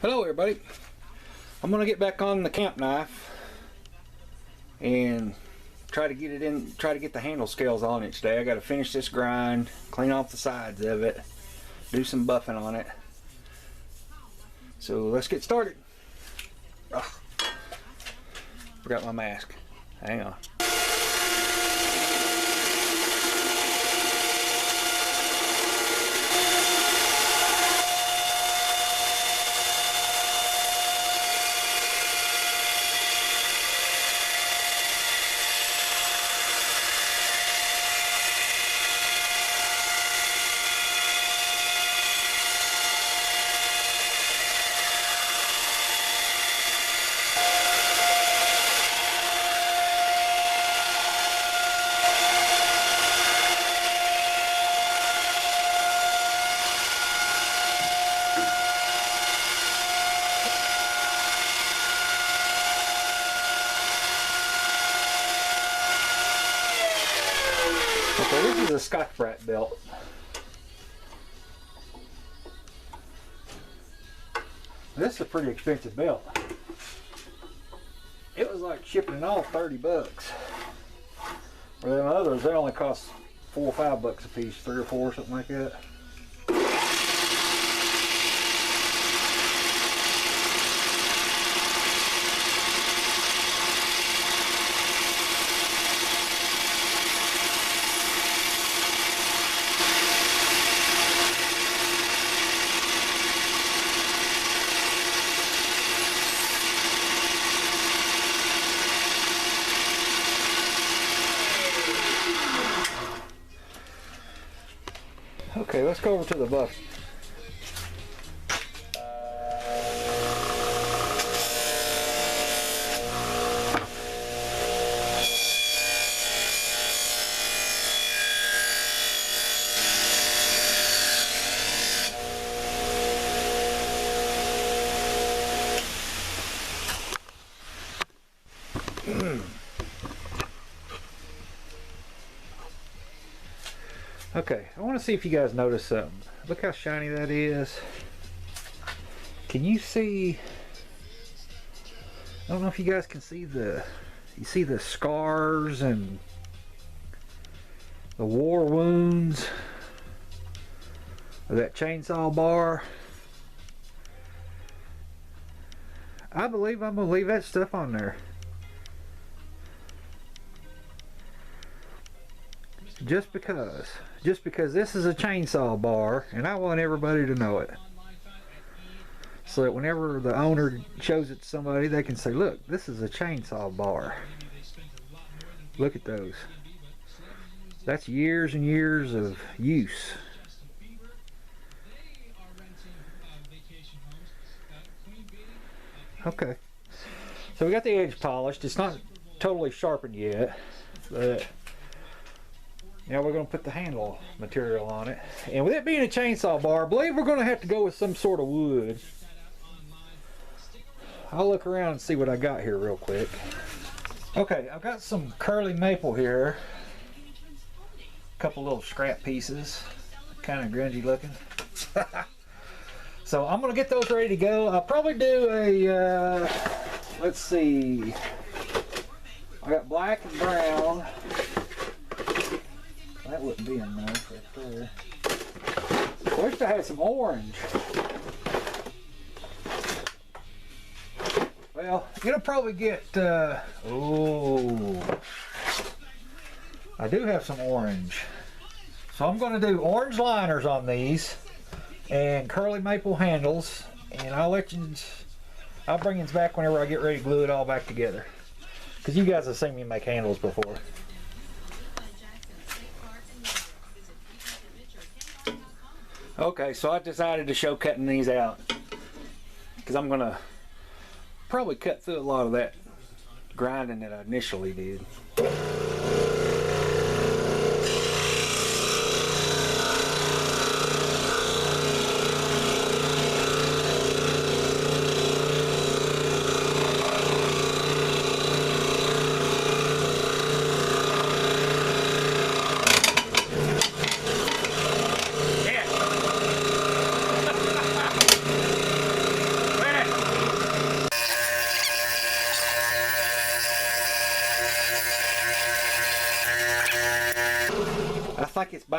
Hello everybody. I'm gonna get back on the camp knife and try to get the handle scales on it today. I gotta finish this grind, clean off the sides of it, do some buffing on it. So let's get started. Ugh. Forgot my mask. Hang on. Okay, this is a Scotch-Brite belt. This is a pretty expensive belt. It was like shipping and all $30. Where them others, they only cost $4 or $5 a piece, 3 or 4, something like that. Okay, let's go over to the buff. Okay, I want to see if you guys notice something. Look how shiny that is. Can you see? I don't know if you guys can see you see the scars and the war wounds of that chainsaw bar. I believe I'm gonna leave that stuff on there. Just because this is a chainsaw bar and I want everybody to know it, so that whenever the owner shows it to somebody, they can say, look, this is a chainsaw bar. Look at those. That's years and years of use. Okay, so we got the edge polished. It's not totally sharpened yet, but now we're going to put the handle material on it. And with it being a chainsaw bar, I believe we're going to have to go with some sort of wood. I'll look around and see what I got here real quick. Okay, I've got some curly maple here. A couple little scrap pieces. Kind of grungy looking. So I'm going to get those ready to go. I'll probably do a, let's see. I got black and brown. That wouldn't be enough right there. I wish I had some orange. Well, it'll probably get, oh, I do have some orange. So I'm going to do orange liners on these and curly maple handles, and I'll bring these back whenever I get ready to glue it all back together. Because you guys have seen me make handles before. Okay, so I decided to show cutting these out because I'm gonna probably cut through a lot of that grinding that I initially did.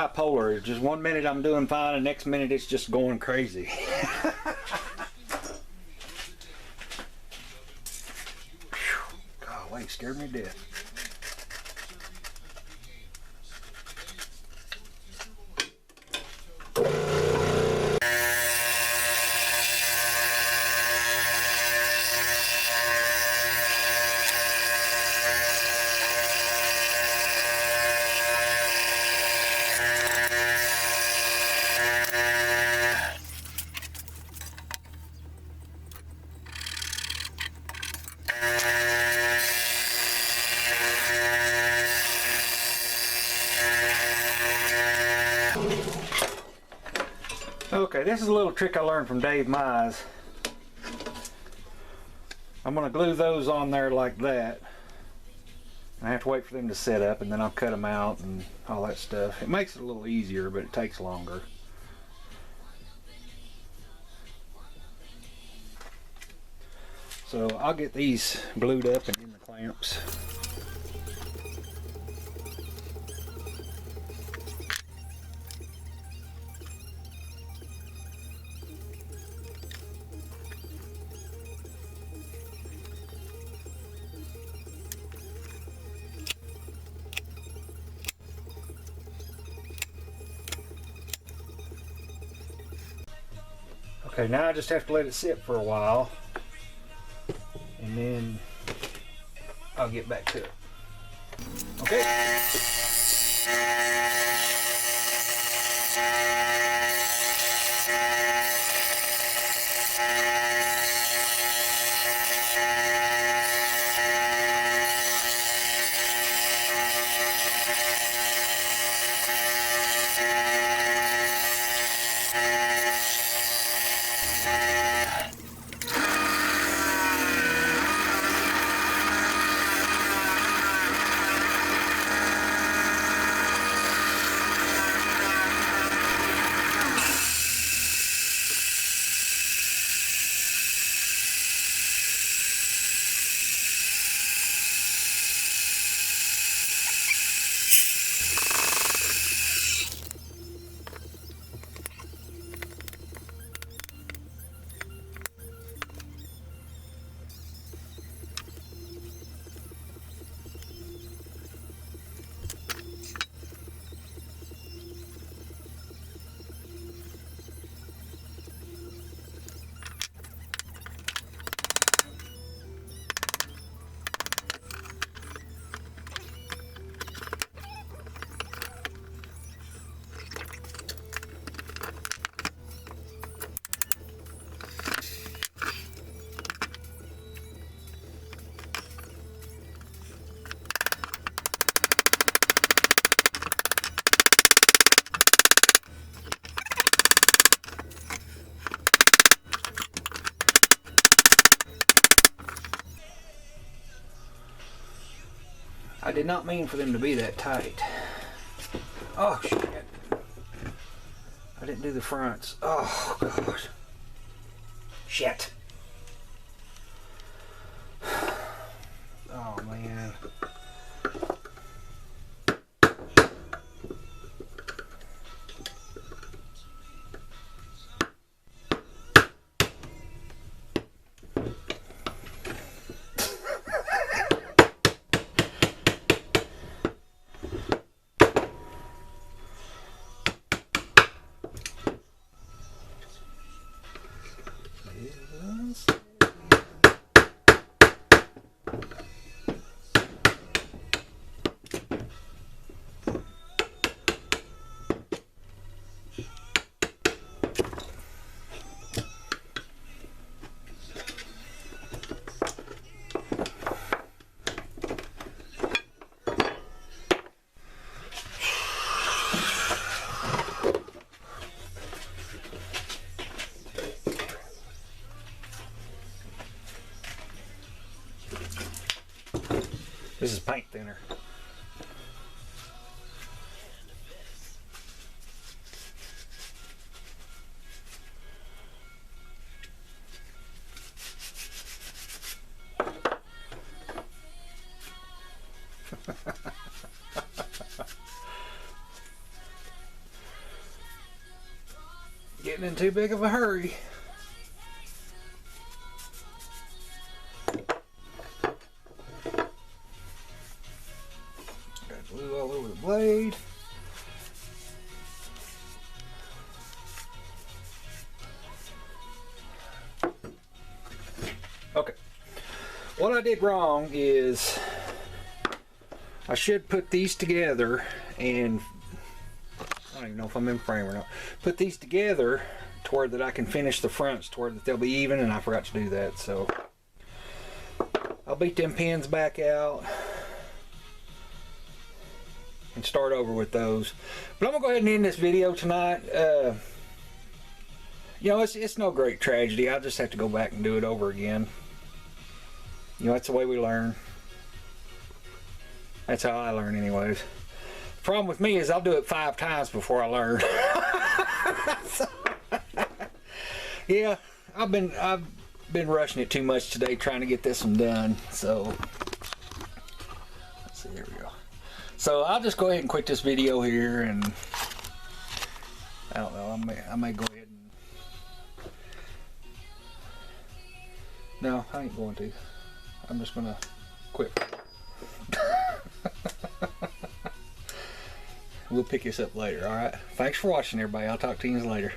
bipolar. Just one minute I'm doing fine, and next minute it's just going crazy. Golly, scared me to death. Okay, this is a little trick I learned from Dave Mize. I'm going to glue those on there like that. I have to wait for them to set up, and then I'll cut them out and all that stuff. It makes it a little easier, but it takes longer. So I'll get these glued up and in the clamps. Okay, now I just have to let it sit for a while, and then I'll get back to it. Okay. I did not mean for them to be that tight. Oh, shit. I didn't do the fronts. Oh, gosh. Shit. Oh, man. This is paint thinner. getting in too big of a hurry. Got glue all over the blade. Okay. What I did wrong is I should put these together, and I don't even know if I'm in frame or not. Put these together to where that I can finish the fronts to where that they'll be even, and I forgot to do that. So I'll beat them pins back out and start over with those. But I'm gonna go ahead and end this video tonight. You know, it's no great tragedy. I'll just have to go back and do it over again. You know, that's the way we learn. That's how I learn anyways. The problem with me is I'll do it 5 times before I learn. So, yeah, I've been rushing it too much today trying to get this one done. So let's see, here we go. So I'll just go ahead and quit this video here, and I don't know, I may go ahead and no, I ain't going to. I'm just gonna quit. We'll pick this up later, alright? Thanks for watching, everybody. I'll talk to you later.